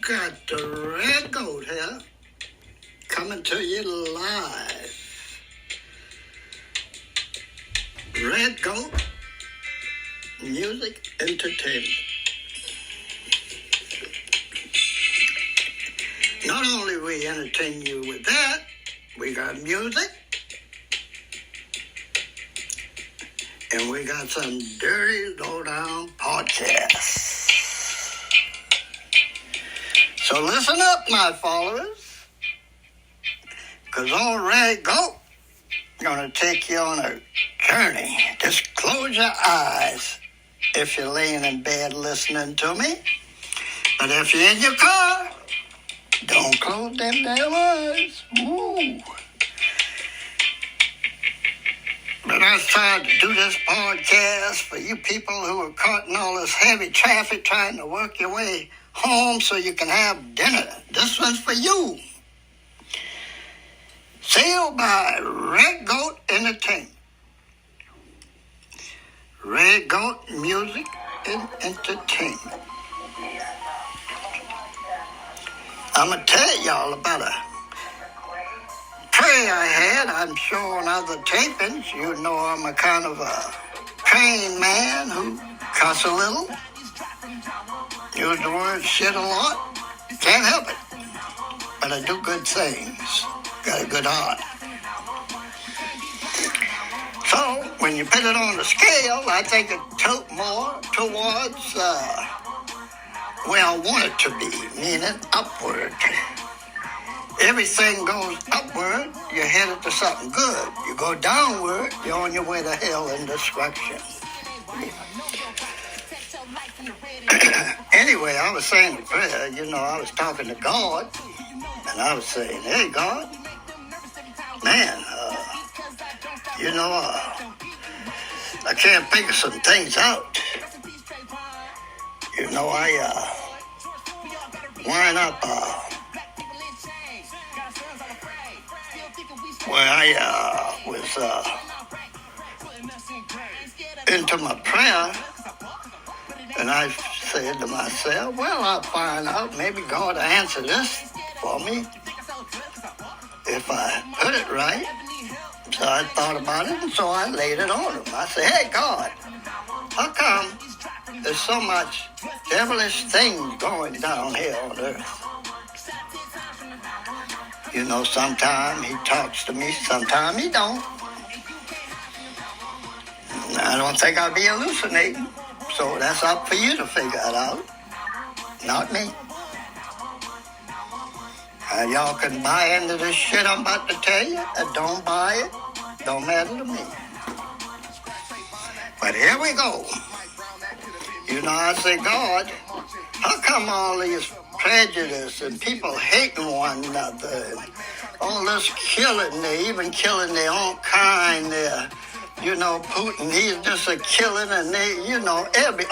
got the Red Goat here, coming to you live. Red Goat Music Entertainment. Not only we entertain you with that, we got music, and we got some dirty, low-down podcasts. So listen up, my followers, because old Red Goat going to take you on a journey. Just close your eyes if you're laying in bed listening to me. But if you're in your car, don't close them damn eyes. Woo. But I tried to do this podcast for you people who are caught in all this heavy traffic trying to work your way home so you can have dinner. This one's for you. Sailed by Red Goat Entertainment. Red Goat Music and Entertainment. I'm going to tell y'all about a prayer I had. I'm sure on other tapings, you know I'm a kind of a trained man who cuss a little, use the word shit a lot. Can't help it. But I do good things. Got a good heart. So, when you put it on the scale, I think it tilt more towards where I want it to be, meaning upward. Everything goes upward, you're headed to something good. You go downward, you're on your way to hell and destruction. Anyway, I was saying a prayer, I was talking to God, and I was saying, hey, God, man, I can't figure some things out. I wind up where I was into my prayer, and I said to myself, well, I'll find out. Maybe God will answer this for me if I put it right. So I thought about it, and so I laid it on him. I said, hey, God, how come there's so much devilish things going down here on earth? Sometimes he talks to me, sometimes he don't. I don't think I'll be hallucinating, so that's up for you to figure it out, not me. Y'all can buy into this shit I'm about to tell you, or don't buy it, don't matter to me. But here we go. I say, God, how come all these prejudice and people hating one another and all this killing, they even killing their own kind there. Putin, he's just a killing, and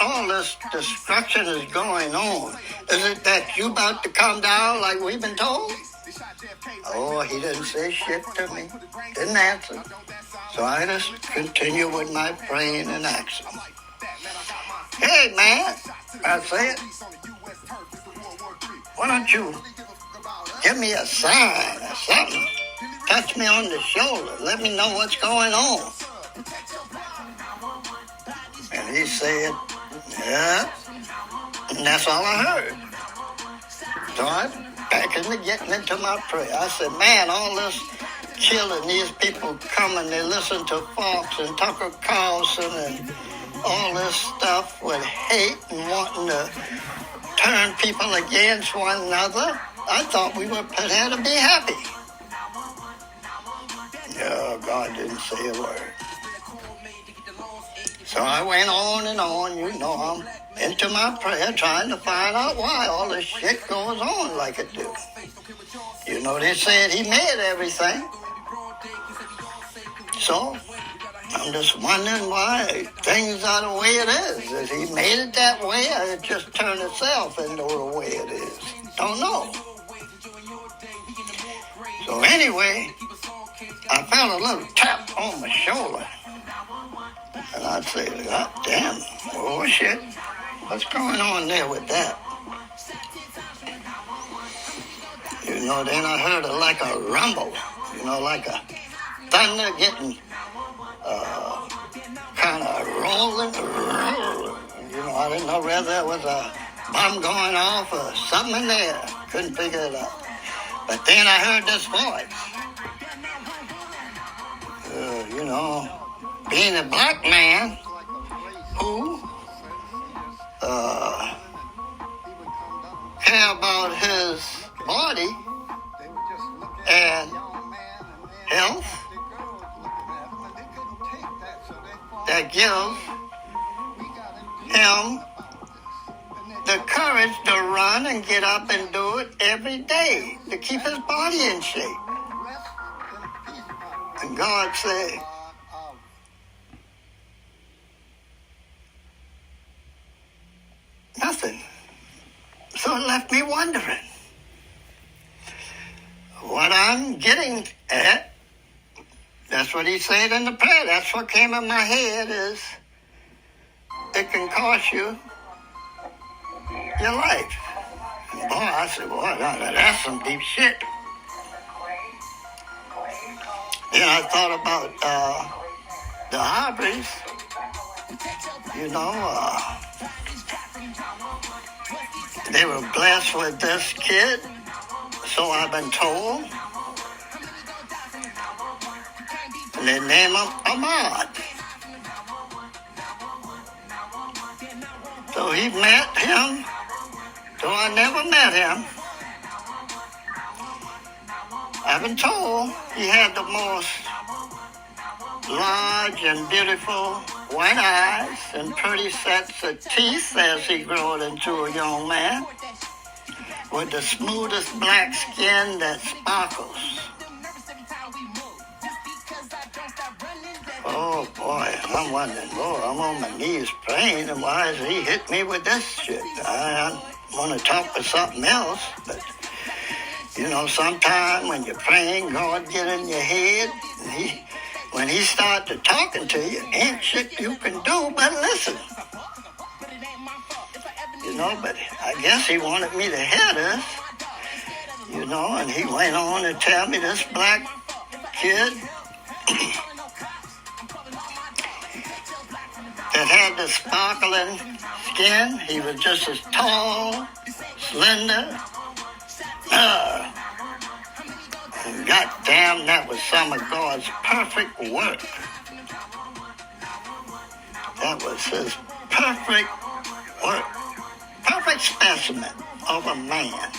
all this destruction is going on. Is it that you about to come down like we've been told? Oh, he didn't say shit to me. Didn't answer. So I just continue with my praying and action. Hey, man, I said, why don't you give me a sign or something? Touch me on the shoulder. Let me know what's going on. And he said, yeah. And that's all I heard. So I'm back into getting into my prayer. I said, man, all this killing, these people coming, they listen to Fox and Tucker Carlson and all this stuff with hate and wanting to turn people against one another. I thought we were prepared to be happy. No, God didn't say a word. So I went on and on, I'm into my prayer trying to find out why all this shit goes on like it do. They said he made everything. So I'm just wondering why things are the way it is. Is he made it that way, or it just turned itself into the way it is? Don't know. So anyway, I felt a little tap on my shoulder. And I said, God damn, oh shit, what's going on there with that? Then I heard it like a rumble, like a thunder getting kind of rolling. I didn't know whether there was a bomb going off or something in there. Couldn't figure it out. But then I heard this voice. Being a black man who care about his body and health, that gives him the courage to run and get up and do it every day to keep his body in shape. And God said, nothing. So it left me wondering. What I'm getting at, that's what he said in the prayer. That's what came in my head is, it can cost you your life. And boy, I said, boy, that's some deep shit. Then I thought about the Arbery's, they were blessed with this kid, so I've been told. And they named him Ahmaud. So he met him, though I never met him. I've been told he had the most large and beautiful white eyes and pretty sets of teeth as he grew into a young man with the smoothest black skin that sparkles. Oh boy, I'm wondering, I'm on my knees praying, and why has he hit me with this shit? I want to talk to something else, but sometime when you're praying, God get in your head, and when he starts to talking to you, ain't shit you can do but listen. But I guess he wanted me to hear this, and he went on to tell me this black kid that had the sparkling skin, he was just as tall, slender, and goddamn, that was some of God's perfect work. That was his perfect work. Perfect specimen of a man.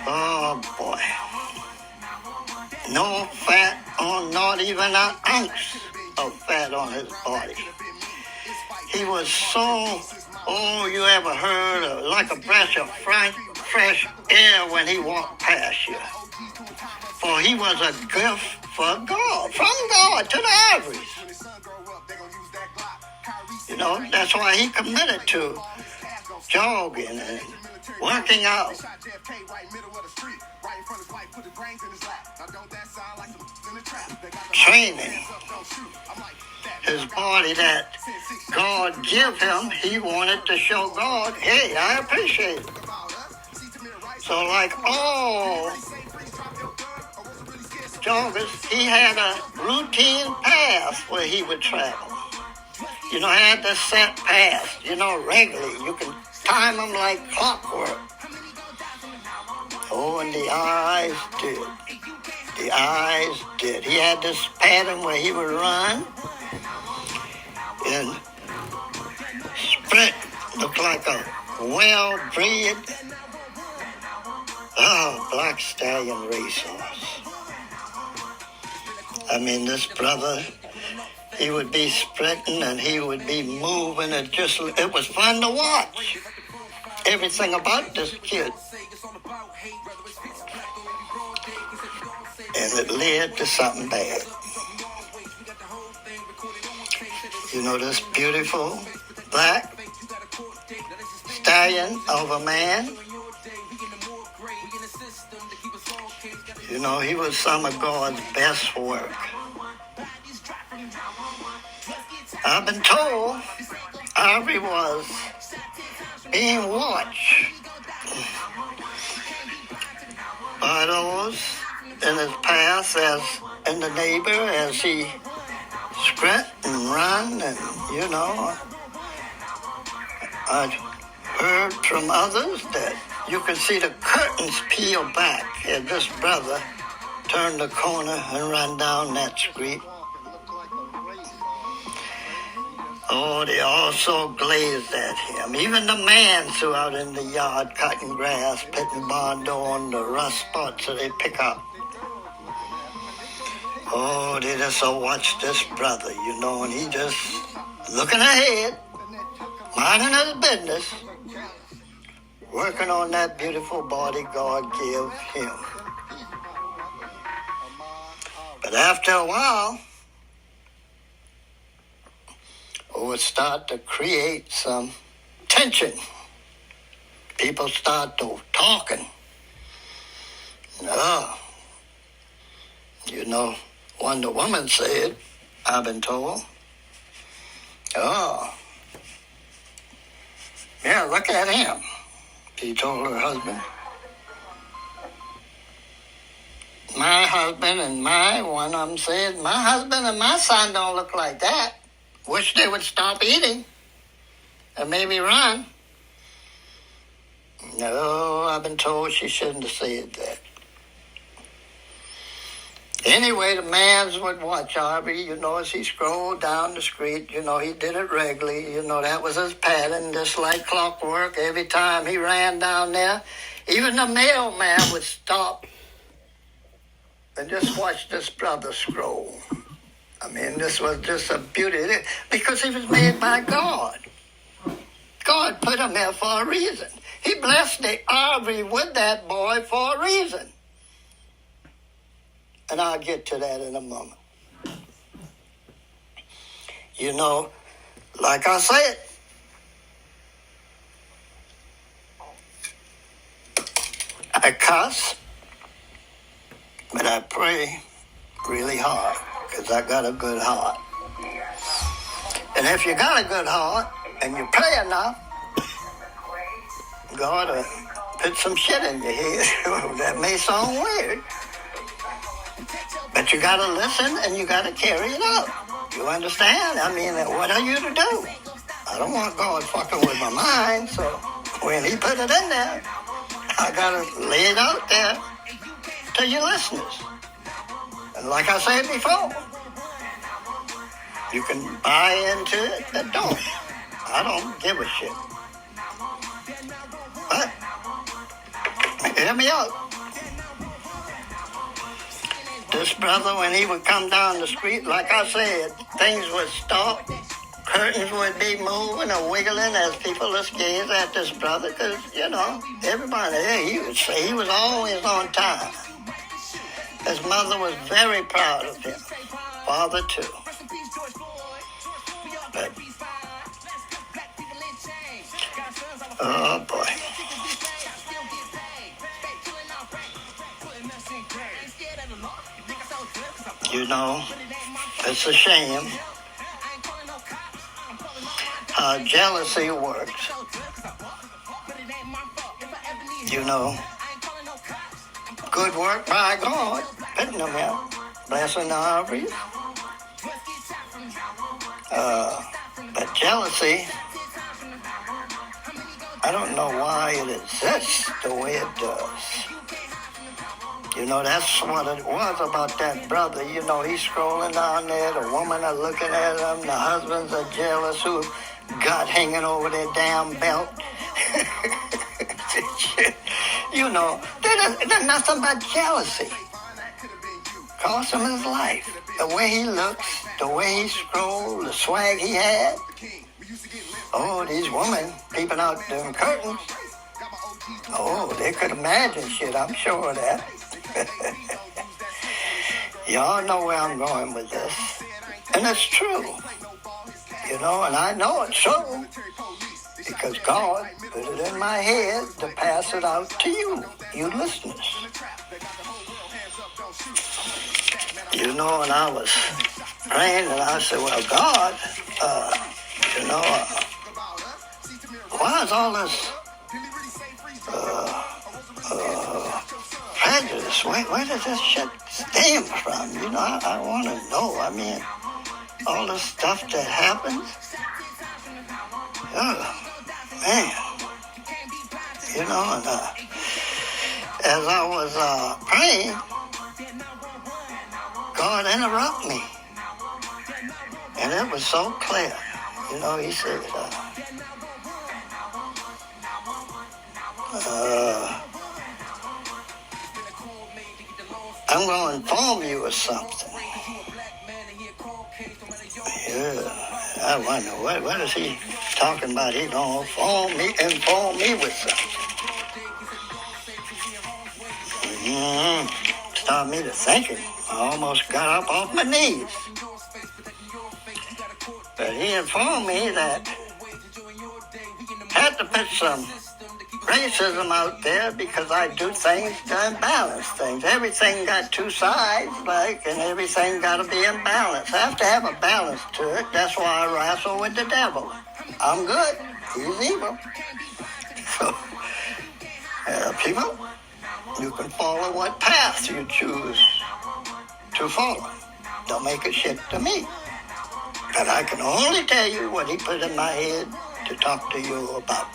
Oh boy. No fat on, not even an ounce of fat on his body. He was so, you ever heard of like a breath of fresh air when he walked past you. For he was a gift for God, from God to the Arbery's. That's why he committed to jogging and working out. Training his body that God give him, he wanted to show God, hey, I appreciate it. So like all joggers, he had a routine path where he would travel. Had the set path, regularly. You can time them like clockwork. Oh, and the eyes did. The eyes did. He had this pattern where he would run and sprint, look like a well-bred black stallion racehorse. This brother, he would be sprinting and he would be moving. It was fun to watch. Everything about this kid. And it led to something bad. This beautiful black stallion of a man. He was some of God's best work. I've been told Arbery was being watched potholes in his path as in the neighbor as he sprint and run, and I've heard from others that you can see the curtains peel back as this brother turned the corner and ran down that street. Oh, they all so glazed at him. Even the man who out in the yard cutting grass, putting bondo on the rust spots that they pick up. Oh, they just so watch this brother, and he just looking ahead, minding his business, working on that beautiful body God gave him. But after a while, it would start to create some tension. People start to talking. When the woman said, I've been told, yeah, look at him, she told her husband. My husband and one of them said, my husband and my son don't look like that. Wish they would stop eating and maybe run. No, I've been told she shouldn't have said that. Anyway, the man would watch Arbery, as he strolled down the street. He did it regularly. That was his pattern, just like clockwork. Every time he ran down there, even the mailman would stop and just watch this brother stroll. I mean, this was just a beauty, because he was made by God. God put him there for a reason. He blessed the Arbery with that boy for a reason. And I'll get to that in a moment. Like I said, I cuss, but I pray really hard, because I got a good heart. And if you got a good heart and you pray enough, God will put some shit in your head. That may sound weird, but you got to listen and you got to carry it out. You understand? I mean, what are you to do? I don't want God fucking with my mind, so when he put it in there, I got to lay it out there to your listeners. And like I said before, you can buy into it or don't. I don't give a shit. But, hear me out. This brother, when he would come down the street, like I said, things would stop. Curtains would be moving or wiggling as people would gaze at this brother, because, everybody there, he was always on time. His mother was very proud of him. Father, too. But, oh, boy. It's a shame how jealousy works. Good work by God, putting them out, blessing the Arbery. But jealousy, I don't know why it exists the way it does. That's what it was about that brother. He's scrolling down there, the women are looking at him, the husbands are jealous who got hanging over their damn belt. There's nothing but jealousy. Cost him his life. The way he looks, the way he strolled, the swag he had. Oh, these women peeping out them curtains. Oh, they could imagine shit, I'm sure of that. Y'all know where I'm going with this. And it's true. And I know it's true. Because God put it in my head to pass it out to you listeners. And I was praying and I said, well, God, why is all this prejudice. Where does this shit stem from? You know, I want to know. I mean, all the stuff that happens. Oh, man. You know, and as I was praying, God interrupted me. And it was so clear. You know, he said, I'm going to inform you of something. Yeah, I wonder, what is he talking about? He's going to inform me with something. Started me to thinking. I almost got up off my knees. But he informed me that had to put some racism out there because I do things to imbalance things. Everything got two sides, and everything got to be in balance. I have to have a balance to it. That's why I wrestle with the devil. I'm good. He's evil. So, people, you can follow what path you choose to follow. Don't make a shit to me. But I can only tell you what he put in my head to talk to you about.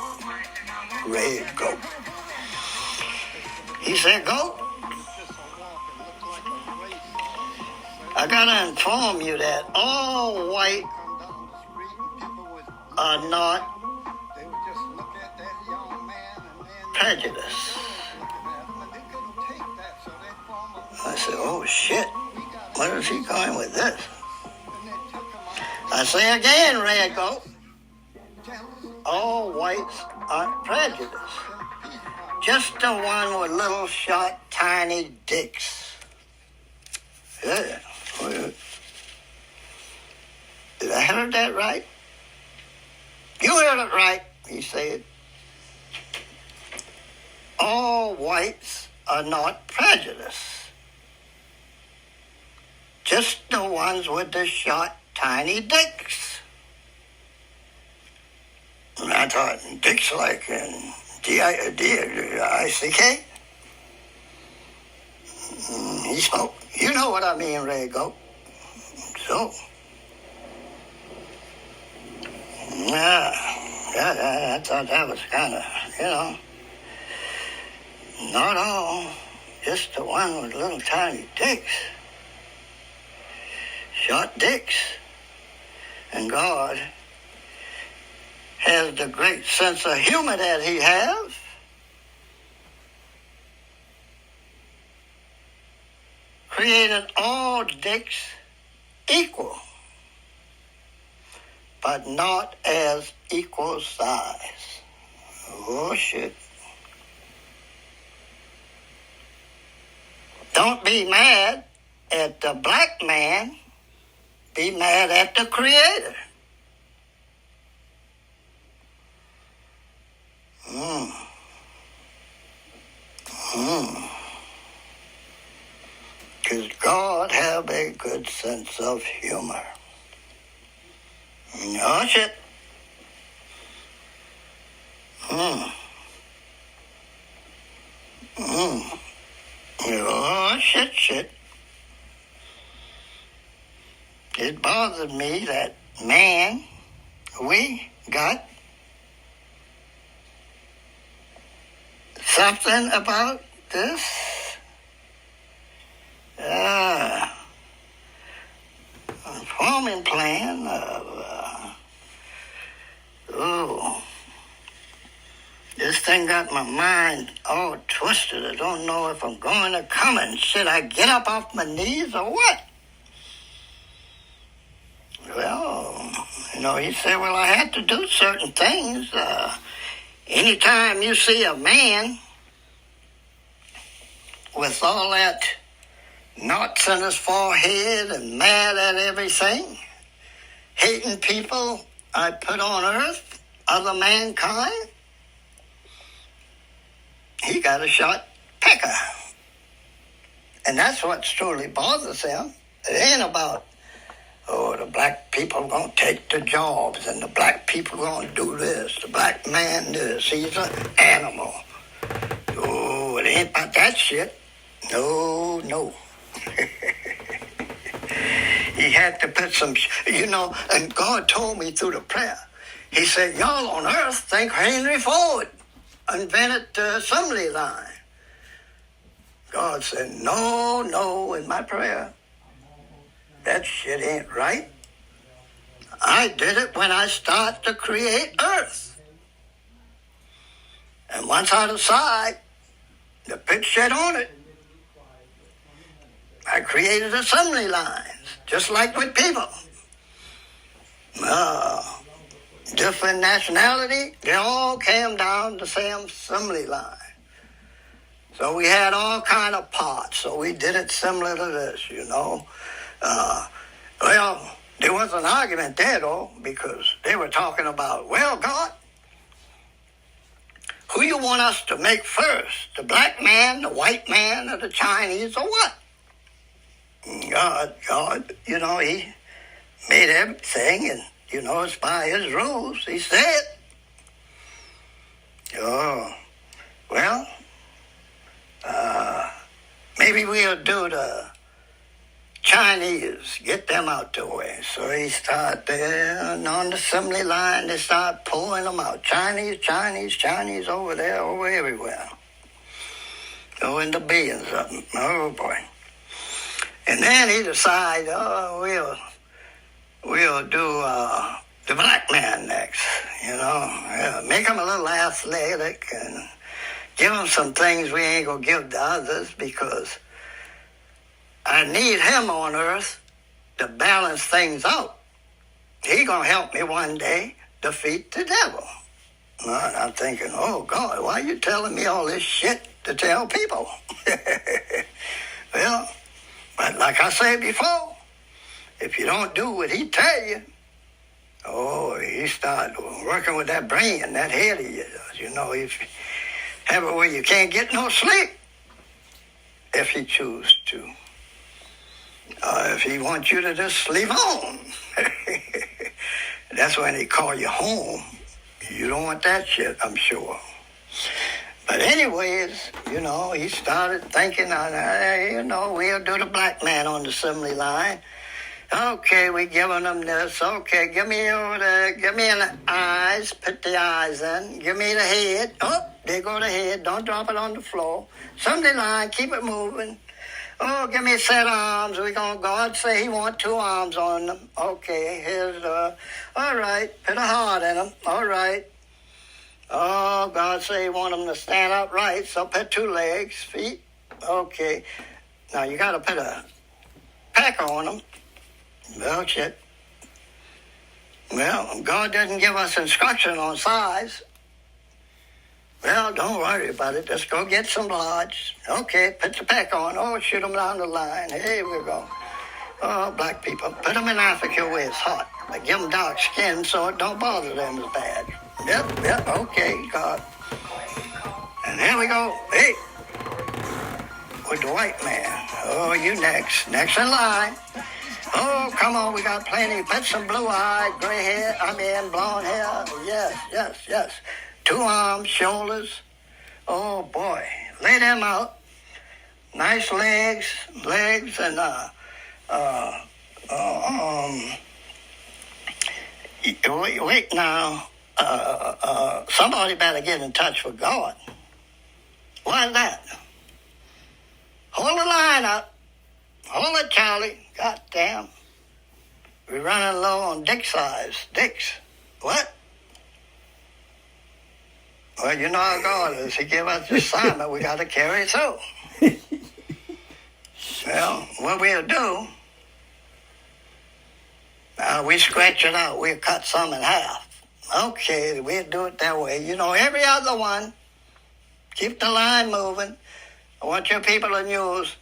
Red goat. He said, goat, I gotta inform you that all white are not prejudiced. I said, oh shit, where is he going with this? I say again, red goat, all whites aren't prejudiced. Just the one with little short, tiny dicks. Yeah. Did I hear that right? You heard it right, he said. All whites are not prejudiced. Just the ones with the short, tiny dicks. And I thought, dicks like D-I-C-K? He spoke. You know what I mean, Red Goat. So, I thought that was kind of, not all, just the one with little tiny dicks. Short dicks. And God has the great sense of humor that he has. Created all dicks equal, but not as equal size. Oh, shit. Don't be mad at the black man. Be mad at the Creator. Because God have a good sense of humor. Oh, shit. Oh, shit. It bothered me that, man, we got something about this forming plan of, this thing got my mind all twisted. I don't know if I'm going to come and should I get up off my knees or what? Well, he said, well, I had to do certain things. Anytime you see a man with all that knots in his forehead and mad at everything, hating people I put on earth, other mankind, he got a short pecker. And that's what truly bothers him. It ain't about, the black people going to take the jobs and the black people going to do this, the black man this, he's an animal. Oh, it ain't about that shit. No. He had to put some, and God told me through the prayer. He said, y'all on earth think Henry Ford invented the assembly line. God said, no, in my prayer. That shit ain't right. I did it when I started to create earth. And once I decide to put shit on it, I created assembly lines, just like with people. Different nationality, they all came down the same assembly line. So we had all kind of parts, so we did it similar to this, Well, there was an argument there, though, because they were talking about, well, God, who you want us to make first? The black man, the white man, or the Chinese, or what? God, he made everything, and, it's by his rules. He said, maybe we'll do the Chinese, get them out the way. So he started there, and on the assembly line, they started pulling them out. Chinese, over there, over everywhere. In the billions of them. Oh, boy. And then he decided, we'll do the black man next, make him a little athletic and give him some things we ain't going to give to others, because I need him on earth to balance things out. He going to help me one day defeat the devil. And I'm thinking, oh, God, why are you telling me all this shit to tell people? Well, but like I said before, if you don't do what he tell you, you start working with that brain, that head of yours. If you have it where you can't get no sleep, if he choose to. If he wants you to just sleep on, that's when he call you home. You don't want that shit, I'm sure. But anyways, he started thinking, we'll do the black man on the assembly line. Okay, we giving them this. Okay, give me over there. Give me the eyes. Put the eyes in. Give me the head. Oh, there go the head. Don't drop it on the floor. Assembly line, keep it moving. Oh, give me a set of arms. God say he want 2 arms on them. Okay, here's all right. Put a heart in them. All right. Oh, God say he want them to stand upright, so put 2 legs, feet. Okay. Now you got to put a pack on them. Well, shit. Well, God doesn't give us instruction on size. Well, don't worry about it. Just go get some lodge. Okay, put the pack on. Oh, shoot them down the line. Here we go. Oh, black people. Put them in Africa where it's hot. But give them dark skin so it don't bother them as bad. Yep, okay, God. And here we go. Hey, with the white man. Oh, you next. Next in line. Oh, come on, we got plenty. Put some blue-eyed, gray hair, blonde hair. Yes. 2 arms, shoulders. Oh, boy. Lay them out. Nice legs, and, wait now. Somebody better get in touch with God. Why is that? Hold the line up. Hold it, Charlie. Goddamn. We're running low on dick size. Dicks. What? Well, you know how God is. He gave us the assignment. We got to carry it through. Well, what we'll do, we scratch it out. We'll cut some in half. Okay, we'll do it that way. Every other one, keep the line moving. I want your people to use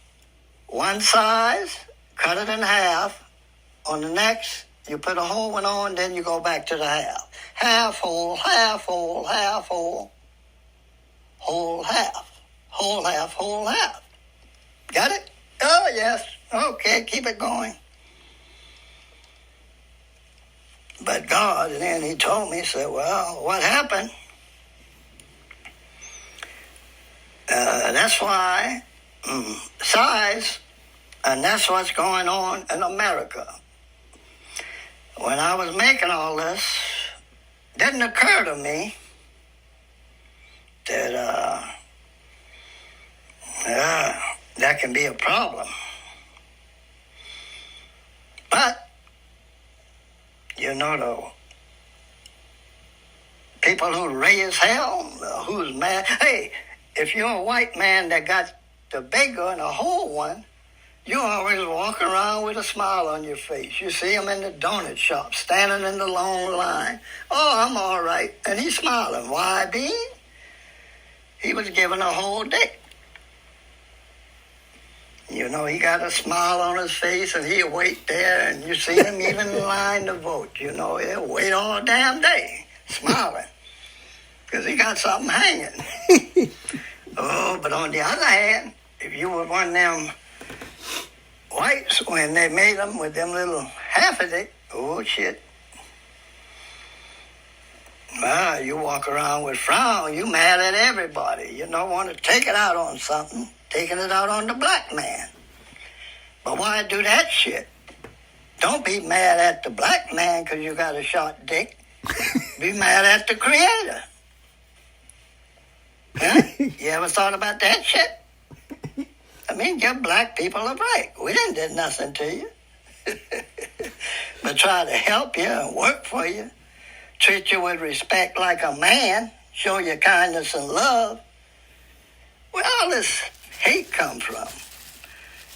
one size, cut it in half. On the next, you put a whole one on, then you go back to the half. Half whole, half whole, half whole. Whole half. Whole half, whole half. Got it? Oh, yes. Okay, keep it going. But God, and then he told me, he said, well, what happened? That's why size, and that's what's going on in America. When I was making all this, it didn't occur to me that that can be a problem. But, the people who raise hell, who's mad. Hey, if you're a white man that got the bigger and a whole one, you always walk around with a smile on your face. You see him in the donut shop, standing in the long line. Oh, I'm all right. And he's smiling. Why, Bean? He was given a whole dick. He got a smile on his face, and he'll wait there, and you see him even in line to vote. He'll wait all damn day, smiling, because he got something hanging. Oh, but on the other hand, if you were one of them whites, when they made them with them little half of it, oh, shit. You walk around with frown, you mad at everybody. You don't want to take it out on something, taking it out on the black man. But why do that shit? Don't be mad at the black man because you got a short dick. Be mad at the creator. Huh? You ever thought about that shit? I mean, you black people are right. We didn't do nothing to you. But try to help you and work for you. Treat you with respect like a man. Show you kindness and love. Where all this hate come from?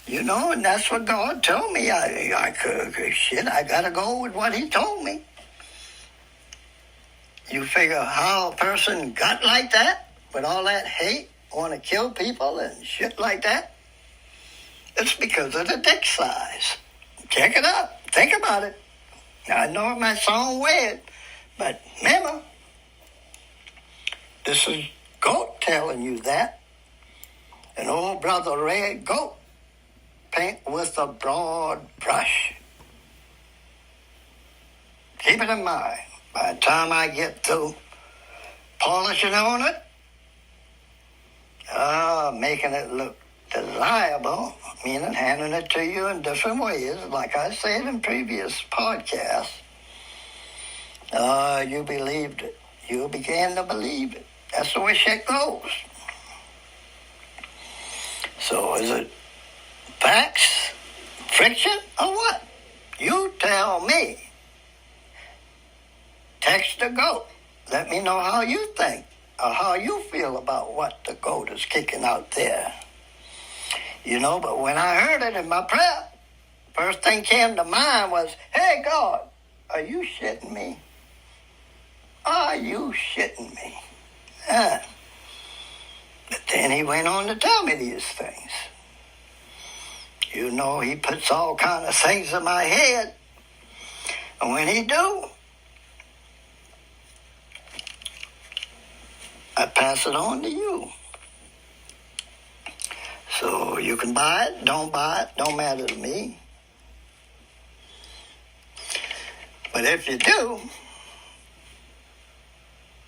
And that's what God told me. I got to go with what he told me. You figure how a person got like that, with all that hate, want to kill people and shit like that? It's because of the dick size. Check it out. Think about it. I know it might sound weird, but remember, this is Goat telling you that. An old brother Red Goat paint with a broad brush. Keep it in mind. By the time I get through polishing on it, making it look desirable, meaning handing it to you in different ways, like I said in previous podcasts, you believed it. You began to believe it. That's the way shit goes. So is it facts, friction, or what? You tell me. Text the Goat. Let me know how you think or how you feel about what the Goat is kicking out there. But when I heard it in my prayer, first thing came to mind was, hey, God, are you shitting me? Are you shitting me? But then he went on to tell me these things. He puts all kind of things in my head. And when he do, I pass it on to you. So you can buy it, don't matter to me. But if you do,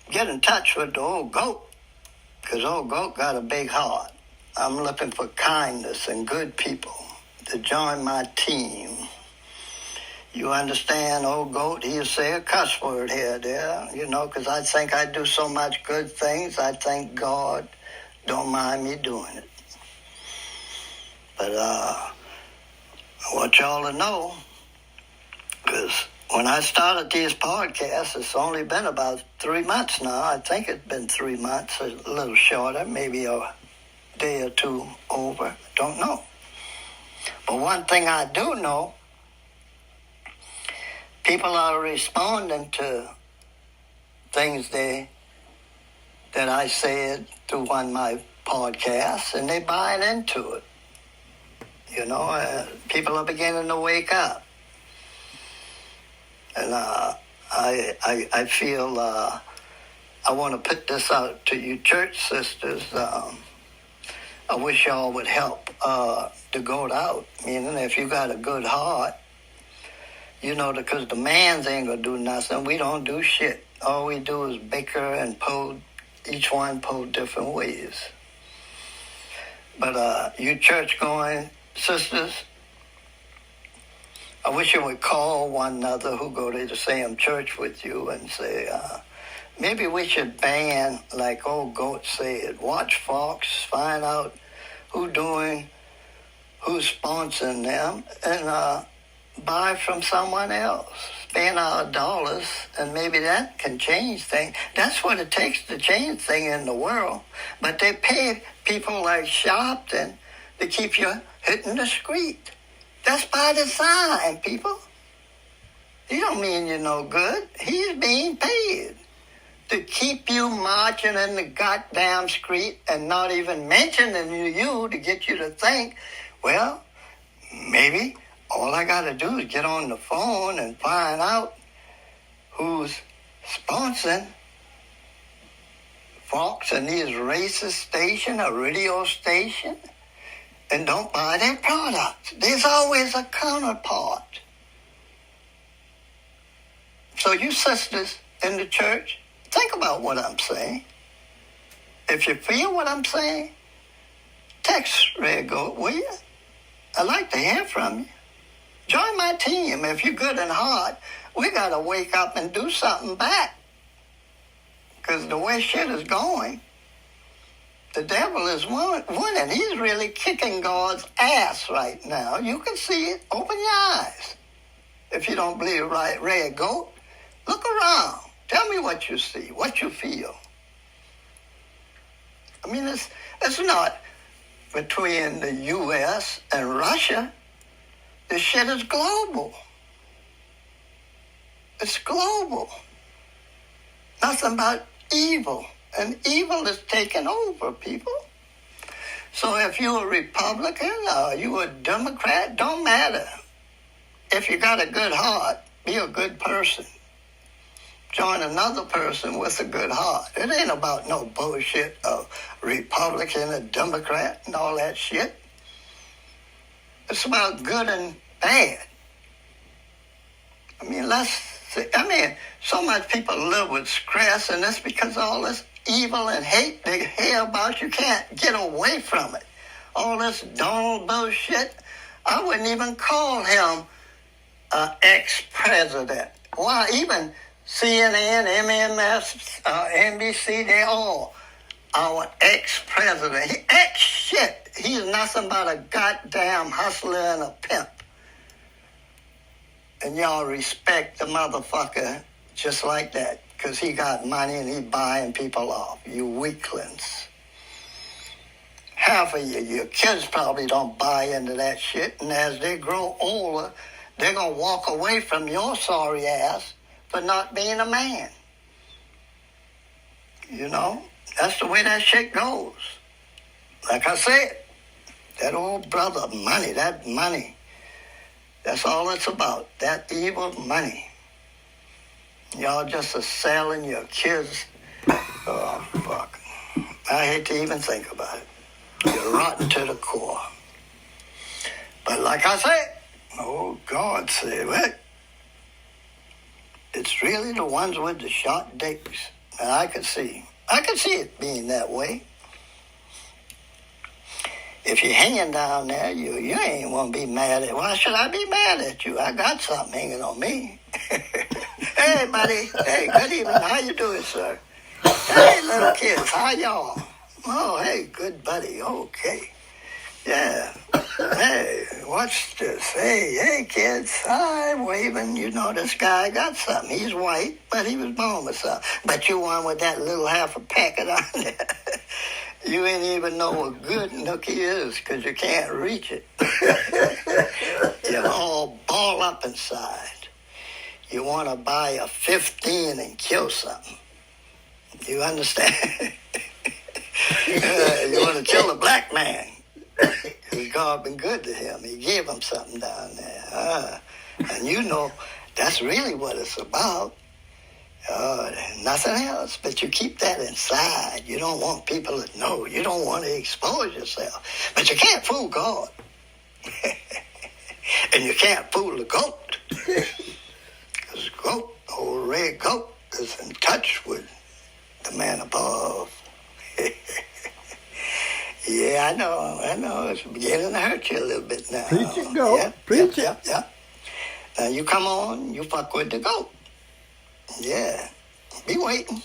get in touch with the old Goat, because old Goat got a big heart. I'm looking for kindness and good people to join my team. You understand, old Goat, he'll say a cuss word here, there, because I think I do so much good things, I think God don't mind me doing it. But I want y'all to know, because when I started these podcasts, it's only been about 3 months now. I think it's been 3 months, a little shorter, maybe a day or two over. Don't know. But one thing I do know, people are responding to things that I said through one of my podcasts, and they buying into it. People are beginning to wake up. And I feel I want to put this out to you church sisters. I wish y'all would help the Goat out. Meaning if you got a good heart, because the mans ain't going to do nothing. We don't do shit. All we do is bicker and each one pull different ways. But you church-going sisters, I wish you would call one another who go to the same church with you and say, maybe we should ban, like old Goat said, watch Fox, find out who's sponsoring them, and buy from someone else. Spend our dollars, and maybe that can change things. That's what it takes to change things in the world. But they pay people like Sharpton to keep you hitting the street. That's by design, people. He don't mean you're no good. He's being paid to keep you marching in the goddamn street and not even mentioning you to get you to think, well, maybe all I got to do is get on the phone and find out who's sponsoring Fox and these racist station or radio station, and don't buy their products. There's always a counterpart. So you sisters in the church, think about what I'm saying. If you feel what I'm saying, text Red Goat, will you? I'd like to hear from you. Join my team. If you're good and hard, we got to wake up and do something back. Because the way shit is going, the devil is winning. He's really kicking God's ass right now. You can see it. Open your eyes. If you don't believe right, Red Goat, look around. Tell me what you see, what you feel. I mean, it's not between the U.S. and Russia. This shit is global. It's global. Nothing but evil. And evil is taking over, people. So if you're a Republican or you're a Democrat, don't matter. If you got a good heart, be a good person. Join another person with a good heart. It ain't about no bullshit of Republican or Democrat and all that shit. It's about good and bad. I mean, so much people live with stress, and that's because all this evil and hate they hear about, you can't get away from it. All this Donald bullshit, I wouldn't even call him an ex-president. Why? Even CNN, MMS, NBC, they all our ex-president. He ex-shit. He's nothing but a goddamn hustler and a pimp. And y'all respect the motherfucker just like that because he got money and he buying people off. You weaklings. Half of you, your kids probably don't buy into that shit. And as they grow older, they're going to walk away from your sorry ass for not being a man. You know? That's the way that shit goes. Like I said, that old brother, money, that money. That's all it's about, that evil money. Y'all just are selling your kids. Oh, fuck. I hate to even think about it. You're rotten to the core. But like I said, oh, God said, well, it's really the ones with the short dicks. And I could see it being that way. If you're hanging down there, you ain't want to be mad at. Why should I be mad at you? I got something hanging on me. Hey, buddy. Hey, good evening. How you doing, sir? Hey, little kids. How y'all? Oh, hey, good buddy. Okay. Yeah. Hey, what's this? Hey, kids. Hi, waving. You know this guy got something. He's white, but he was born with something. But you one with that little half a packet on there. You ain't even know what good nookie is because you can't reach it. You're all ball up inside. You want to buy a 15 and kill something. You understand? You want to kill a black man. Because God been good to him. He gave him something down there. And you know, that's really what it's about. Nothing else, but you keep that inside. You don't want people to know. You don't want to expose yourself. But you can't fool God. And you can't fool the goat. Because goat, old Red Goat, is in touch with the man above. Yeah, I know. It's beginning to hurt you a little bit now. Preach it, go. Preach it. Yeah. Now you come on, you fuck with the goat. Yeah. Be waiting.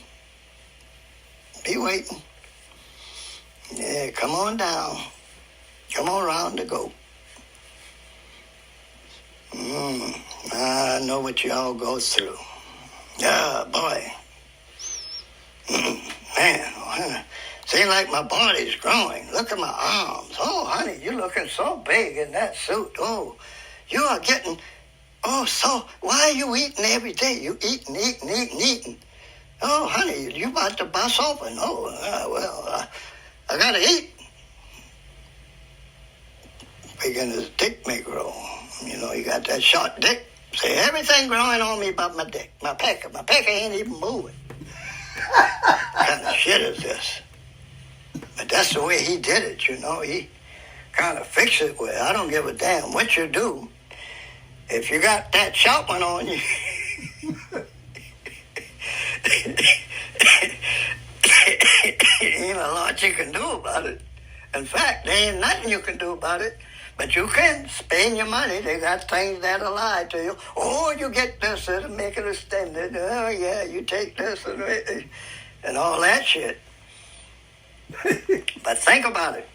Yeah, come on down. Come on around the goat. I know what y'all go through. Yeah, boy. Man, seems like my body's growing. Look at my arms. Oh, honey, you're looking so big in that suit. Oh, you are getting... Oh, so why are you eating every day? You eating. Oh, honey, you about to bust open. Oh, I gotta eat. Bigger his dick may grow. You know, you got that short dick. Say, everything growing on me but my dick. My pecker ain't even moving. What kind of shit is this? But that's the way he did it, you know. He kind of fixed it with, I don't give a damn what you do. If you got that short one on you, ain't a lot you can do about it. In fact, there ain't nothing you can do about it. But you can spend your money. They got things that'll lie to you. Oh, you get this and make it extended. Oh, yeah, you take this and all that shit. But think about it.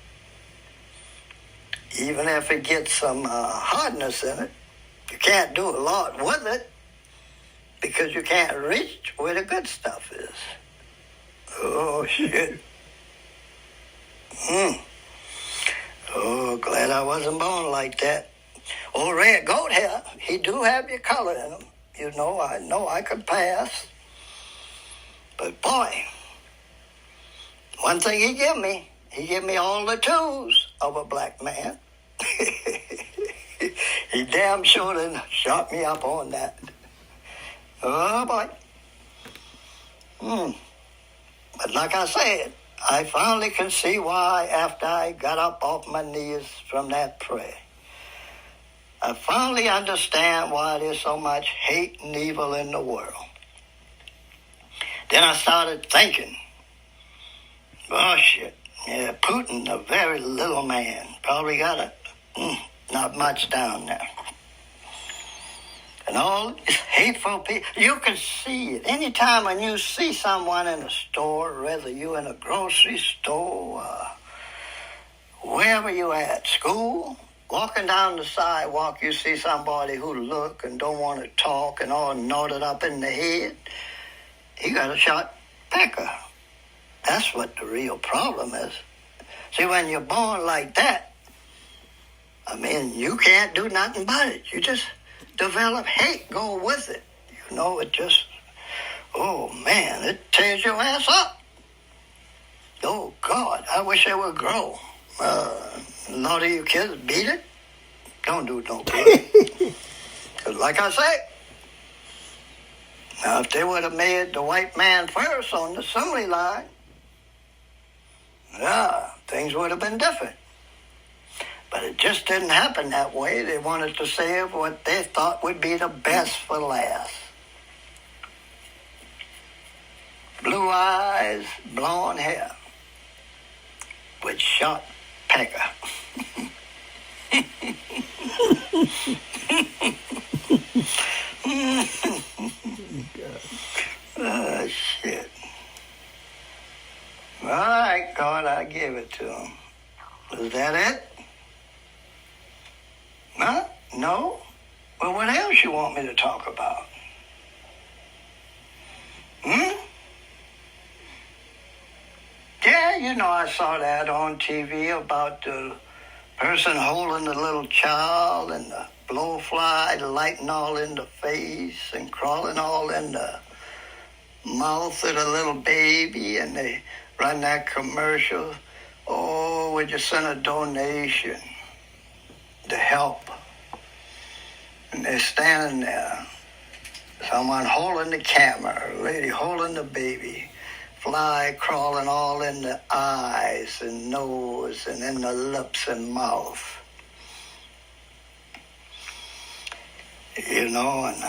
Even if it gets some hardness in it, you can't do a lot with it because you can't reach where the good stuff is. Oh, shit. Oh, glad I wasn't born like that. Old red goat hair, he do have your color in him. You know I could pass. But boy, one thing he give me all the tools of a black man. He damn sure done shot me up on that. Oh, boy. But like I said, I finally can see why after I got up off my knees from that prayer. I finally understand why there's so much hate and evil in the world. Then I started thinking, oh shit, yeah, Putin, a very little man, probably got not much down there. And all these hateful people, you can see it. Anytime when you see someone in a store, whether you're in a grocery store, wherever you at, school, walking down the sidewalk, you see somebody who look and don't want to talk and all knotted up in the head, he got a shot pecker. That's what the real problem is. See, when you're born like that, I mean, you can't do nothing about it. You just develop hate, go with it. You know, it just, oh man, it tears your ass up. Oh God, I wish it would grow. A lot of you kids beat it. Don't do no good. Because like I say, now if they would have made the white man first on the assembly line, yeah, things would have been different. But it just didn't happen that way. They wanted to save what they thought would be the best for last. Blue eyes, blonde hair, with short pecker. Oh, shit. All right, God, I gave it to him. Is that it? Huh? No? Well, what else you want me to talk about? Yeah, you know, I saw that on TV about the person holding the little child and the blowfly lighting all in the face and crawling all in the mouth of the little baby, and they run that commercial. Oh, would you send a donation to help? And they're standing there, someone holding the camera, a lady holding the baby, fly crawling all in the eyes and nose and in the lips and mouth. You know, and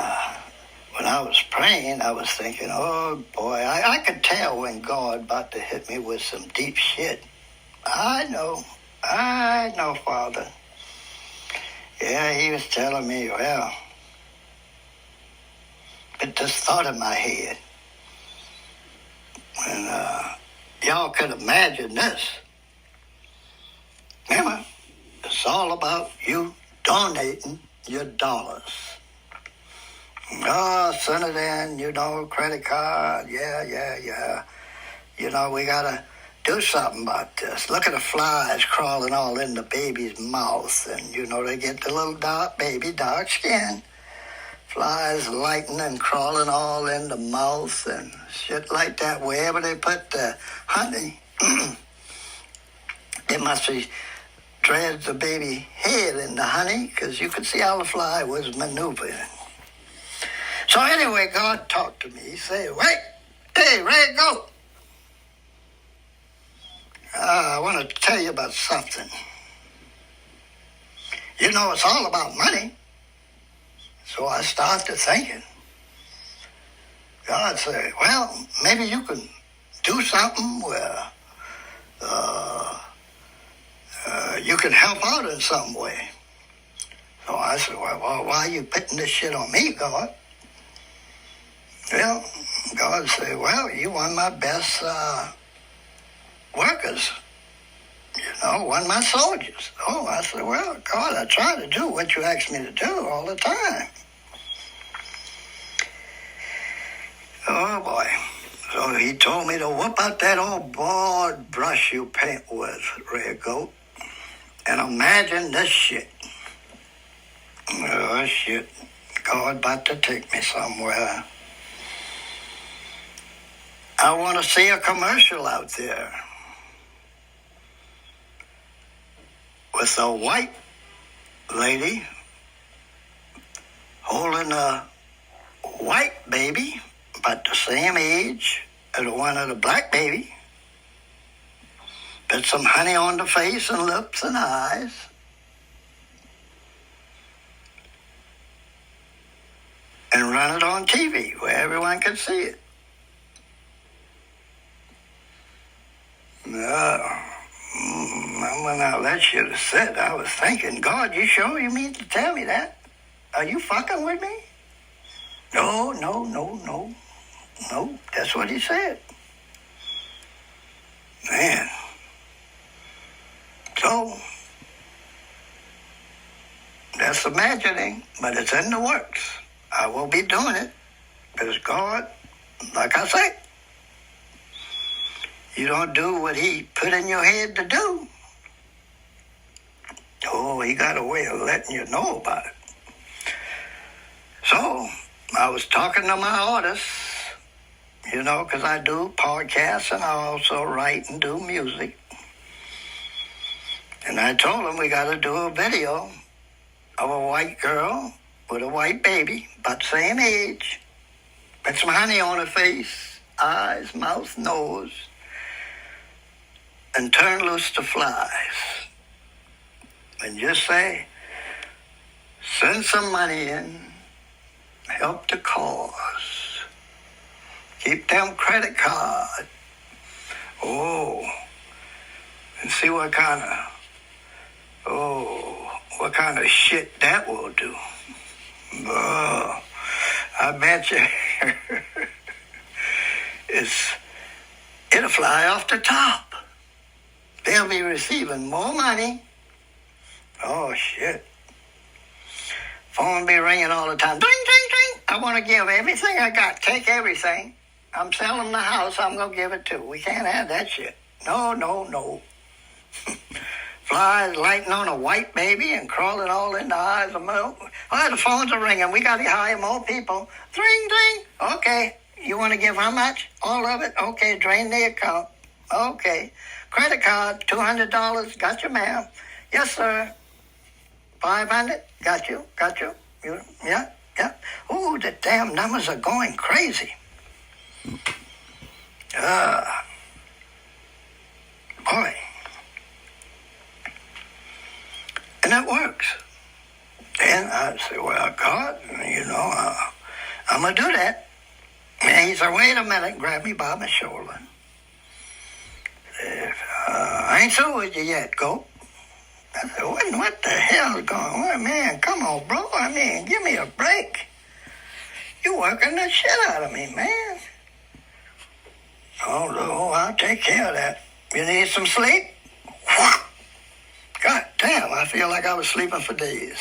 when I was praying, I was thinking, oh boy, I could tell when God about to hit me with some deep shit. I know. I know, Father. Yeah, he was telling me, well, it just thought in my head. And y'all could imagine this. Remember, it's all about you donating your dollars. Oh, send it in, credit card, yeah. We gotta do something about this. Look at the flies crawling all in the baby's mouth, and, they get the little dark skin. Flies lighting and crawling all in the mouth and shit like that. Wherever they put the honey, they must be dread the baby head in the honey, because you could see how the fly was maneuvering. So anyway, God talked to me. He said, wait, hey, Red Goat. I want to tell you about something. It's all about money. So I started thinking. God said, well, maybe you can do something where you can help out in some way. So I said, well, why are you putting this shit on me, God? Well, God said, well, you're one of my best workers. One of my soldiers. Oh, I said, well, God, I try to do what you ask me to do all the time. Oh, boy. So he told me to whip out that old broad brush you paint with, Red Goat, and imagine this shit. Oh, shit. God about to take me somewhere. I want to see a commercial out there with a white lady holding a white baby about the same age as the one of the black baby. Put some honey on the face and lips and eyes. And run it on TV where everyone can see it. When I let you sit, I was thinking, God, you sure you mean to tell me that? Are you fucking with me? No. That's what he said. Man. So, that's imagining, but it's in the works. I will be doing it because God, like I say, you don't do what he put in your head to do. Oh, he got a way of letting you know about it. So, I was talking to my artists, because I do podcasts and I also write and do music. And I told them we got to do a video of a white girl with a white baby, about the same age. Put some honey on her face, eyes, mouth, nose, and turn loose the flies. And just say, send some money in, help the cause. Keep them credit card. Oh, and see what kind of shit that will do. Oh, I bet you it'll fly off the top. They'll be receiving more money. Oh, shit. Phone be ringing all the time. Ding, ding, ding. I want to give everything I got. Take everything. I'm selling the house. I'm going to give it to. We can't have that shit. No. Flies lighting on a white baby and crawling all in the eyes of milk. Oh, the phones are ringing. We got to hire more people. Ding, ding. Okay. You want to give how much? All of it? Okay. Drain the account. Okay. Credit card, $200. Got you, ma'am. Yes, sir. 500. Got you. Yeah. Oh, the damn numbers are going crazy. Boy. And that works. And I said, well, God, I'm going to do that. And he said, wait a minute, grab me by my shoulder. I ain't through with you yet, go. I said, what the hell is going on? Man, come on, bro. I mean, give me a break. You working the shit out of me, man. Oh, no, I'll take care of that. You need some sleep? God damn, I feel like I was sleeping for days.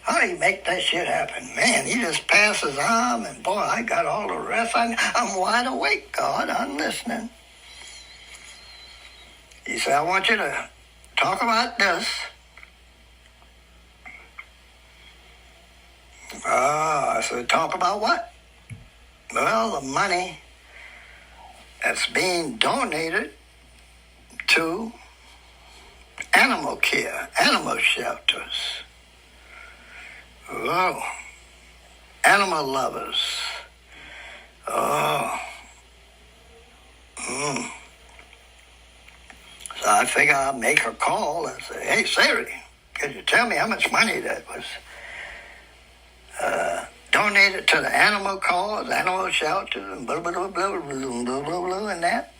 How do you make that shit happen? Man, he just passed his arm, and boy, I got all the rest. I'm wide awake, God. I'm listening. He said, I want you to talk about this. I said, talk about what? Well, the money that's being donated to animal care, animal shelters. Oh, animal lovers. Oh. So I figure I'll make a call and say, hey, Siri, could you tell me how much money that was donated to the animal cause, animal shelters, and blah, blah, blah, blah, blah, blah, blah, blah, blah, and that?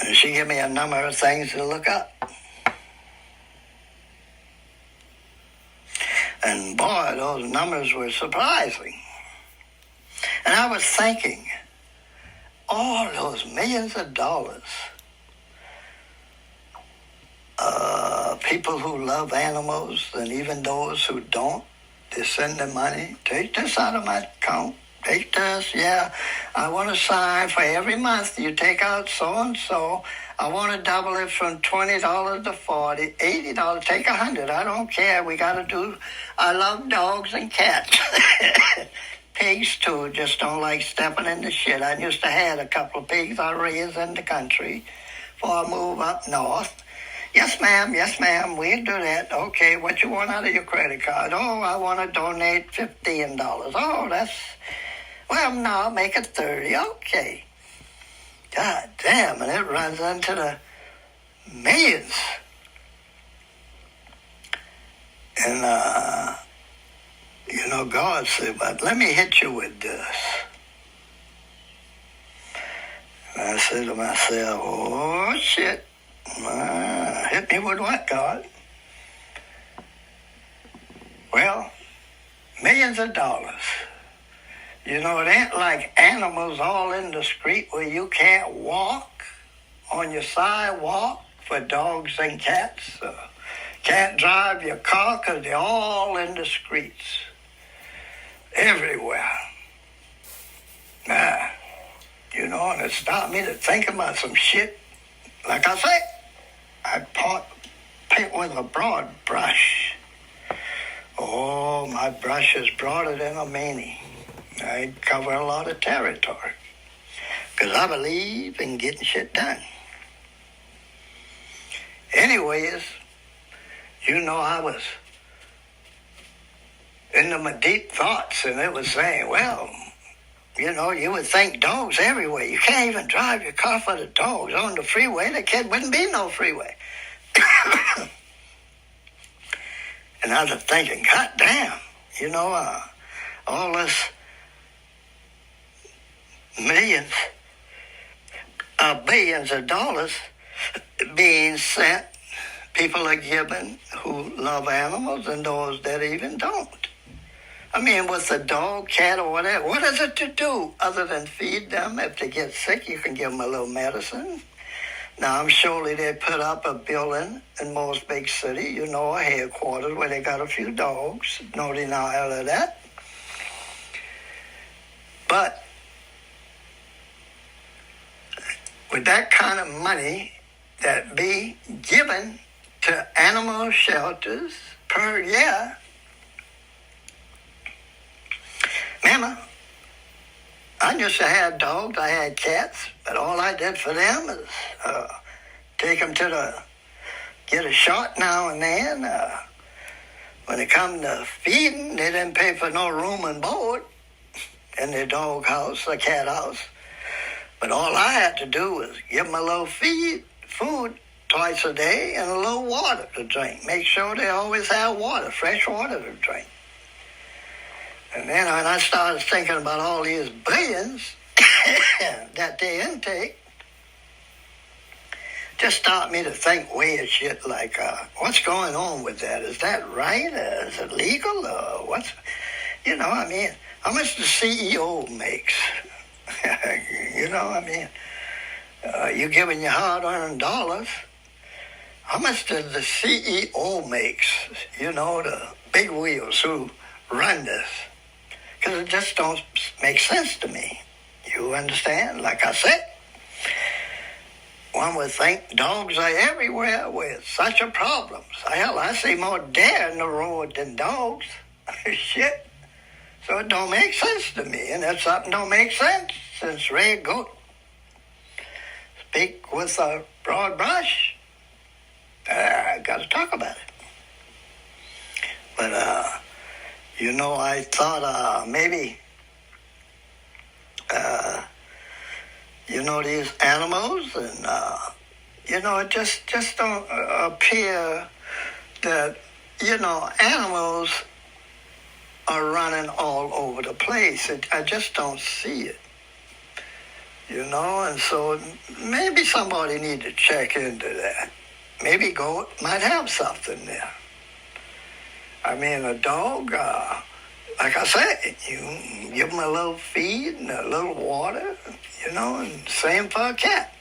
And she gave me a number of things to look up. And boy, those numbers were surprising. And I was thinking, all those millions of dollars, people who love animals and even those who don't, they send the money. Take this out of my account. Take this, yeah. I want to sign for every month you take out so-and-so. I want to double it from $20 to $40, $80. Take $100. I don't care. We got to do. I love dogs and cats. Pigs, too. Just don't like stepping in the shit. I used to have a couple of pigs I raised in the country before I moved up north. Yes, ma'am. Yes, ma'am. We'll do that. Okay, what you want out of your credit card? Oh, I want to donate $15. Oh, that's... Well, no, make it 30. Okay. God damn, and it runs into the millions. And, God said, but let me hit you with this. And I said to myself, oh, shit. Hit me with what, God? Well, millions of dollars. You know, it ain't like animals all in the street where you can't walk on your sidewalk for dogs and cats. Can't drive your car because they're all in the streets. Everywhere. And it stopped me to think about some shit. Like I say, I paint with a broad brush. Oh, my brush is broader than a manie. I cover a lot of territory because I believe in getting shit done. Anyways, I was into my deep thoughts, and it was saying, well, you would think dogs everywhere. You can't even drive your car for the dogs on the freeway. The kid wouldn't be no freeway. And I was thinking, God damn, all this billions of dollars being sent, people are given who love animals and those that even don't. I mean, with a dog, cat, or whatever, what is it to do other than feed them? If they get sick, you can give them a little medicine. Now, I'm surely they put up a building in most big city, a headquarters where they got a few dogs. No denial of that. But with that kind of money that be given to animal shelters per year, remember, I used to have dogs, I had cats, but all I did for them is take them get a shot now and then. When it come to feeding, they didn't pay for no room and board in their dog house or cat house. But all I had to do was give them a little food twice a day and a little water to drink. Make sure they always have water, fresh water to drink. And then when I started thinking about all these billions that they intake, just start me to think weird shit like, what's going on with that? Is that right? Is it legal? What's, I mean, how much the CEO makes? I mean, you're giving your hard-earned dollars. How much does the CEO makes? The big wheels who run this. Because it just don't make sense to me. You understand? Like I said, one would think dogs are everywhere with such a problem. Hell, I see more deer in the road than dogs. Shit. So it don't make sense to me. And if something don't make sense, since Red Goat speak with a broad brush, I got to talk about it. But, I thought maybe, these animals and, it just don't appear that, animals are running all over the place. I just don't see it, and so maybe somebody need to check into that. Maybe goat might have something there. I mean, a dog, like I said, you give them a little feed and a little water, and same for a cat.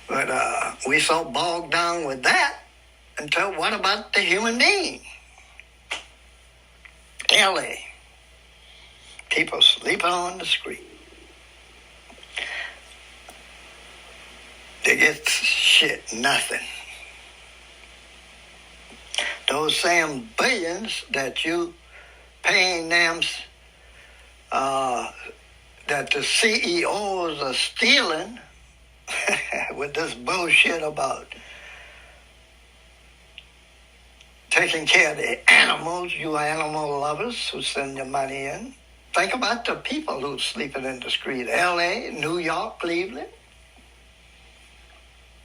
But we so bogged down with that until what about the human being? LA. People sleeping on the street. They get nothing. Those same billions that you paying them, that the CEOs are stealing with this bullshit about taking care of the animals, you animal lovers who send your money in. Think about the people who's sleeping in the street. LA, New York, Cleveland.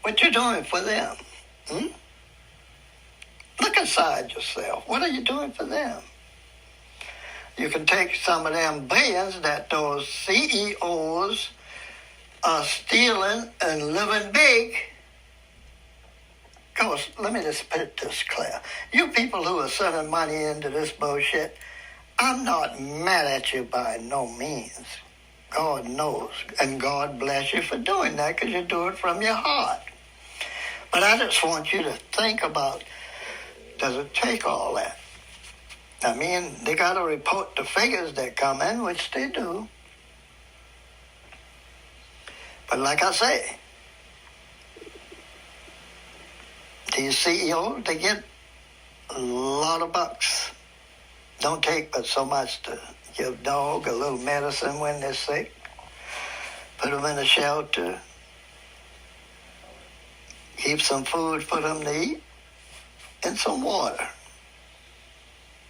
What you doing for them? Look inside yourself. What are you doing for them? You can take some of them billions that those CEOs are stealing and living big. Because, let me just put this clear. You people who are sending money into this bullshit, I'm not mad at you by no means. God knows. And God bless you for doing that because you do it from your heart. But I just want you to think about, does it take all that? I mean, they got to report the figures that come in, which they do. But like I say, these CEOs, they get a lot of bucks. Don't take but so much to give dog a little medicine when they're sick, put them in a shelter, keep some food for them to eat, and some water.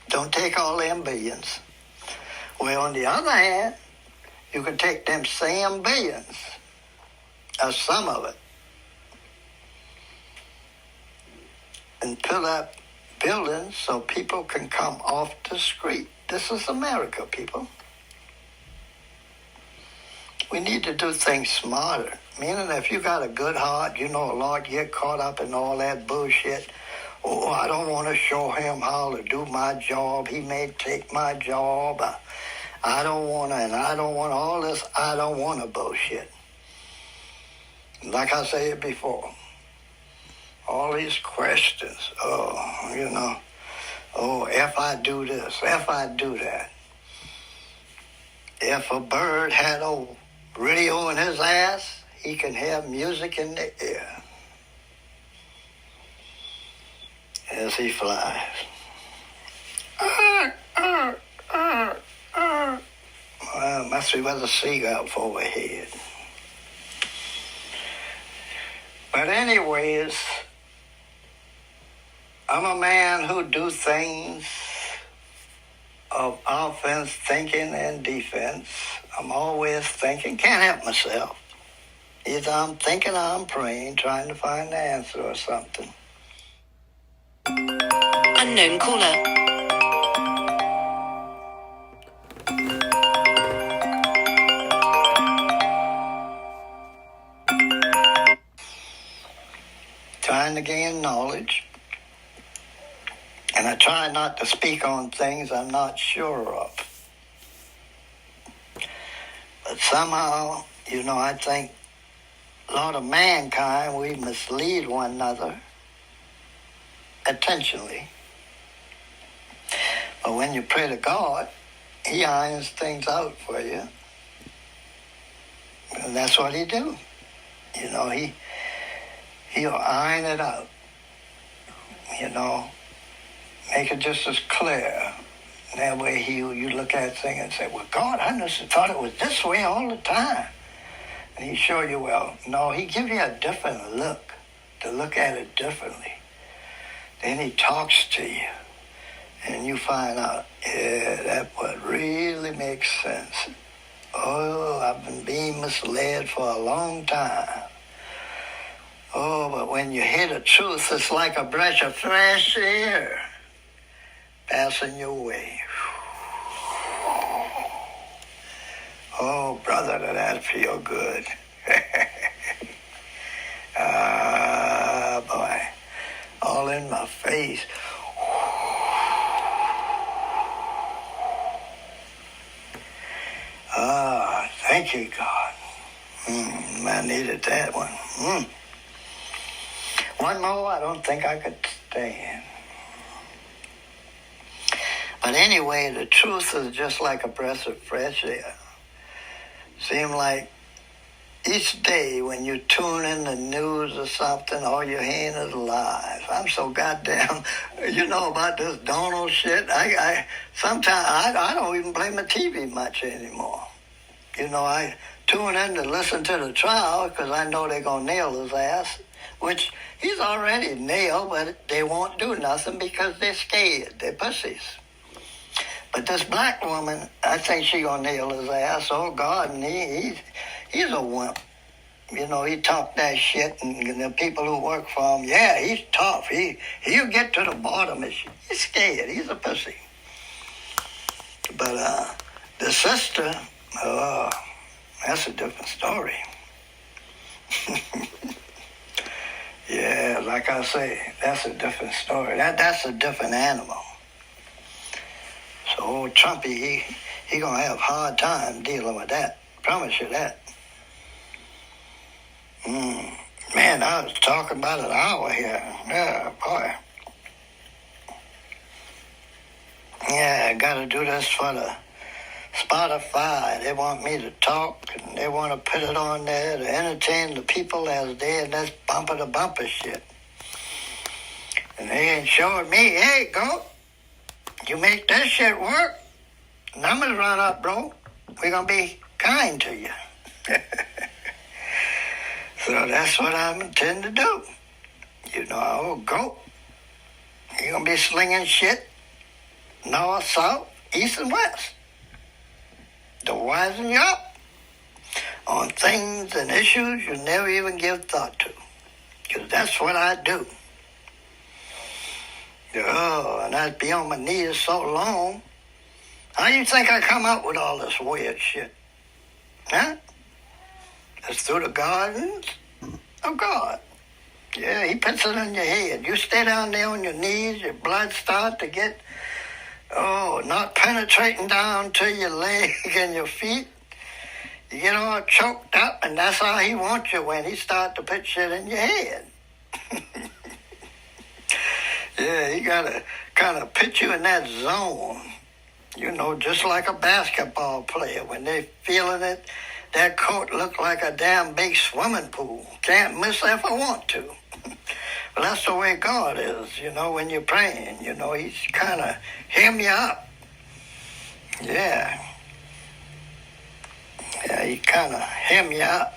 Don't take all them billions. Well, on the other hand, you can take them same billions, or some of it, and put up buildings so people can come off the street. This is America, people. We need to do things smarter. Meaning if you got a good heart, a lot get caught up in all that bullshit. Oh, I don't want to show him how to do my job. He may take my job. I don't want to, and I don't want all this. I don't want to bullshit. Like I said before, all these questions. If I do this, if I do that. If a bird had a radio in his ass, he can have music in the air as he flies. Well, must be with a seagull overhead. But anyways, I'm a man who do things of offense, thinking, and defense. I'm always thinking, can't help myself. Either I'm thinking or I'm praying, trying to find the answer or something. Unknown caller. trying to gain knowledge. And I try not to speak on things I'm not sure of. But somehow, I think a lot of mankind, we mislead one another intentionally. But when you pray to God, He irons things out for you. And that's what He do. He'll iron it out. Make it just as clear. That way you look at things and say, well, God, I just thought it was this way all the time. And He show you, well, no, He give you a different look, to look at it differently. Then He talks to you. And you find out, yeah, that what really makes sense. Oh, I've been being misled for a long time. Oh, but when you hear the truth, it's like a breath of fresh air passing your way. Oh, brother, did that feel good. Ah, boy, all in my face. Ah, thank you, God. I needed that one. One more, I don't think I could stand. But anyway, the truth is just like a breath of fresh air. Seem like each day when you tune in the news or something, all you're hearing is lies. I'm so goddamn, about this Donald shit. Sometimes I don't even play my TV much anymore. I tune in to listen to the trial because I know they're going to nail his ass, which he's already nailed, but they won't do nothing because they're scared. They're pussies. But this black woman, I think she's going to nail his ass. Oh, God, and he's a wimp. He talked that shit, and the people who work for him, yeah, he's tough. He'll get to the bottom of shit. He's scared. He's a pussy. But the sister, that's a different story. Yeah, like I say, that's a different story. That's a different animal. So old Trumpy, he gonna have a hard time dealing with that. Promise you that. Man, I was talking about an hour here. Yeah, boy. Yeah, I gotta do this for the Spotify. They want me to talk, and they want to put it on there to entertain the people as they in this bumper-to-bumper shit. And they ain't showing me, hey, go. You make this shit work, numbers run up, bro. We're going to be kind to you. So that's what I intend to do. I'll go. You're going to be slinging shit north, south, east, and west to wisen you up on things and issues you never even give thought to. Because that's what I do. Oh, and I'd be on my knees so long. How do you think I come up with all this weird shit? Huh? It's through the gardens of God. Yeah, He puts it in your head. You stay down there on your knees, your blood starts to get, not penetrating down to your leg and your feet. You get all choked up, and that's how He wants you when He starts to put shit in your head. Yeah, He got to kind of put you in that zone. Just like a basketball player. When they feeling it, that court look like a damn big swimming pool. Can't miss if I want to. But that's the way God is, when you're praying. He's kind of hem you up. Yeah. Yeah, He kind of hem you up.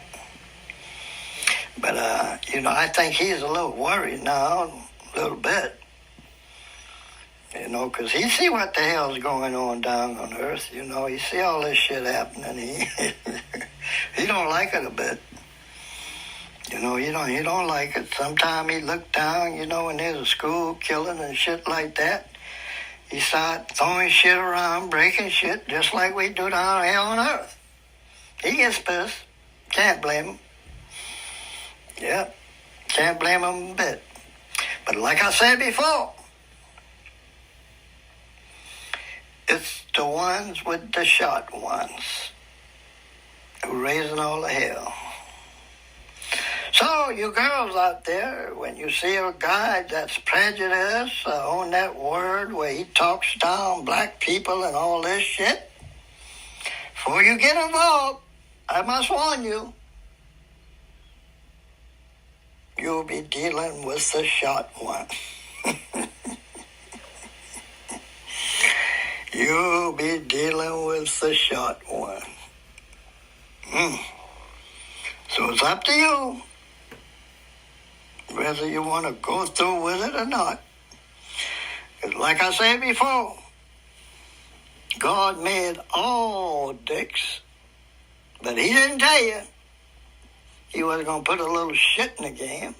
But, I think He's a little worried now, a little bit. Because He see what the hell's going on down on earth. He see all this shit happening. He don't like it a bit. He don't like it. Sometimes He look down, when there's a school killing and shit like that. He start throwing shit around, breaking shit, just like we do down here on earth. He gets pissed. Can't blame him. Yep. Can't blame him a bit. But like I said before, it's the ones with the short ones who raising all the hell. So, you girls out there, when you see a guy that's prejudiced on that word where he talks down black people and all this shit, before you get involved, I must warn you, you'll be dealing with the short one. You'll be dealing with the short one. So it's up to you whether you want to go through with it or not. Because like I said before, God made all dicks, but he didn't tell you he was going to put a little shit in the game.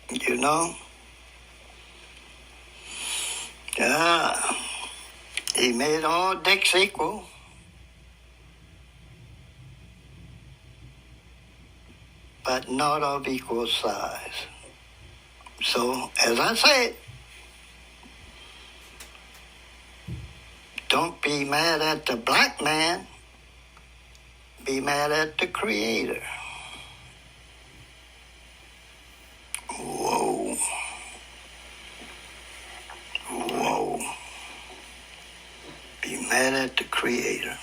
You know? He made all dicks equal. But not of equal size. So, as I said, don't be mad at the black man. Be mad at the Creator. Whoa. Whoa. Be mad at the Creator.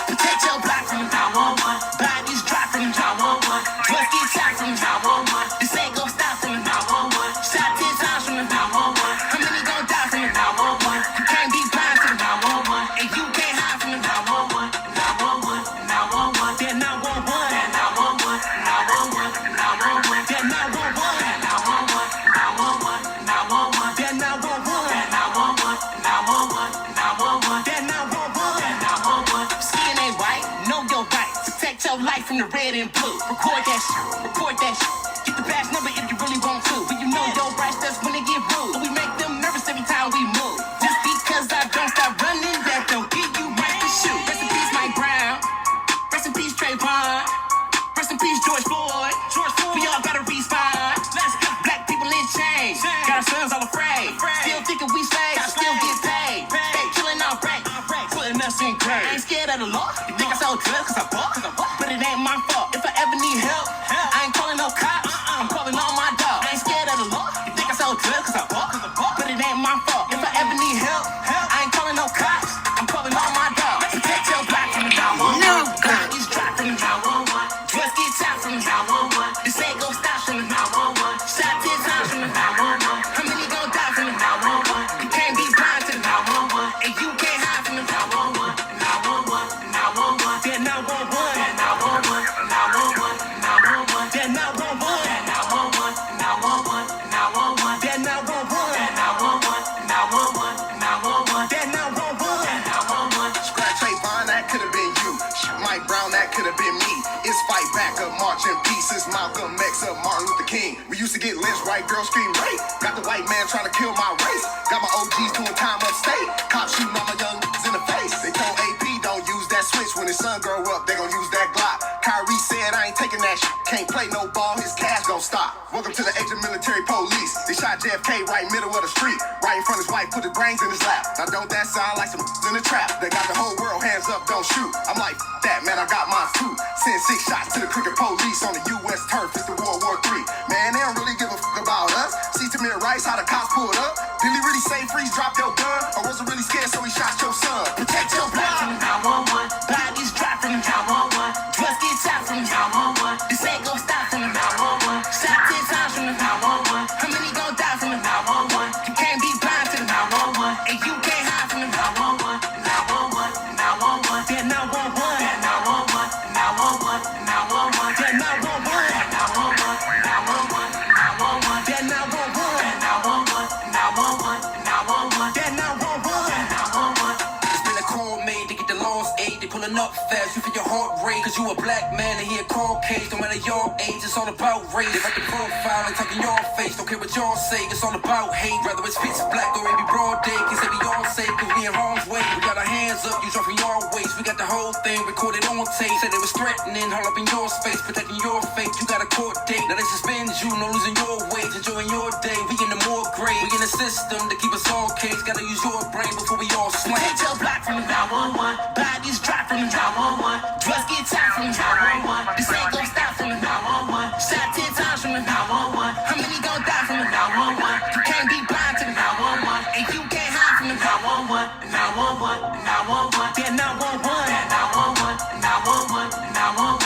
Protect your block from 911. Bodies drop from 911. Drugs get shot from 911. This ain't gon' stop from 911. Shot 10 times from 911. How many gon' die from 911? You can't be blind to 911. And you can't hide from 911. 911, 911. They're 911. 911, 911, 911. They're 911. 911, 911, 911. They're 911. 911, 911, 911. They're 911. Skin ain't white, know your rights. Protect your life from the red and blue. Record that shit, report that shit. Get the badge number if you really want to. When you know your rights, that's when they get rude. We make them nervous every time we move. Just because I don't stop running, that don't give you right to shoot. Rest in peace, Mike Brown. Rest in peace, Trayvon. Rest in peace, George Floyd. We all gotta respond. Black people in chains. Got our sons all afraid. Still thinking we slaves, still get paid. They killing our right, putting us in grave. I ain't scared of the law. You think I sold drugs cause I bought? But it ain't my fault. If I ever need help, I ain't calling no cops. I'm calling all my dogs. I ain't scared of the law. You think I sold drugs cause I bought? But it ain't my fault. If I ever need help, I ain't calling no cops. I'm calling all my dogs. Protect your block from 911. Bodies drop from 911. Drugs get shot from 911. This ain't gon' stop from 911. Shot 10 times from 911. How many gon' die from 911? You can't be blind to 911. And you can't hide from 911. 911, 911. They're 911. 911, 911, 911. They're 911. 911, 911, 911. They're 911. 911, 911, 911. They're 911. 911. Scratch Trayvon, that could have been you. Mike Brown, that could have been me. It's fight back, a march in peace. It's Malcolm X, up Martin Luther King. We used to get lynched, white girls scream rape. Got the white man trying to kill my race. Got my OGs doing time upstate. Cops shooting all my young in the face. They told AP don't use that switch. When his son grow up, they gon' use that Glock. Kyrie said I ain't taking that shit. Can't play no ball, his cash gon' stop. Welcome to the age of military police. They shot JFK right middle of the street. Right in front of his wife, put his brains in his lap. Now don't that sound like some in the trap? They got the whole world hands up, don't shoot. I'm like, that man, I got mine too. Send 6 shots to the crooked police on the U.S. turf. It's the World War III. Man, they don't really give a fuck about us. See Tamir Rice, how the cops pulled up. Did he really say freeze, drop your gun? Or was he really scared so he shot your son? Protect your block from 911. Bodies drop from 911. Drugs get shot from 911. This ain't gon' stop from 911. Shot 10 times from 911. How many gon' die from 911? You can't be blind to 911. And you can't hide from 911. 911, 911. They're 911. 911, 911, 911. That 911. It's been a call made to get the lost aid. They pulling up fast, you feel your heart rate. Cause you a black man and he a cold case. No matter your age, it's all about race. They write the profile and talk in your face. Don't care what y'all say, it's all about hate. Whether it's pitch black or maybe broad day. Can say we all safe cause we in harm's way. We got our hands up, you dropping your waist. We got the whole thing recorded on tape. Said it was threatening, all up in your space. Protecting your faith, you got a court date. Now they suspend you, no losing your wage. Enjoying your day, we in the more grade. We in the system to keep us all caged. Gotta use your brain before we all slam. Take your block from the 911. Bodies drop from the 911. Drugs get tied from the 911. This ain't gon' stop from the 911. Shot 10 times from the 911. How many gon' die from the 911? You can't be blind to the 911. And you can't hide from the 911. 911. 911. That 911. That 911. 911. 911.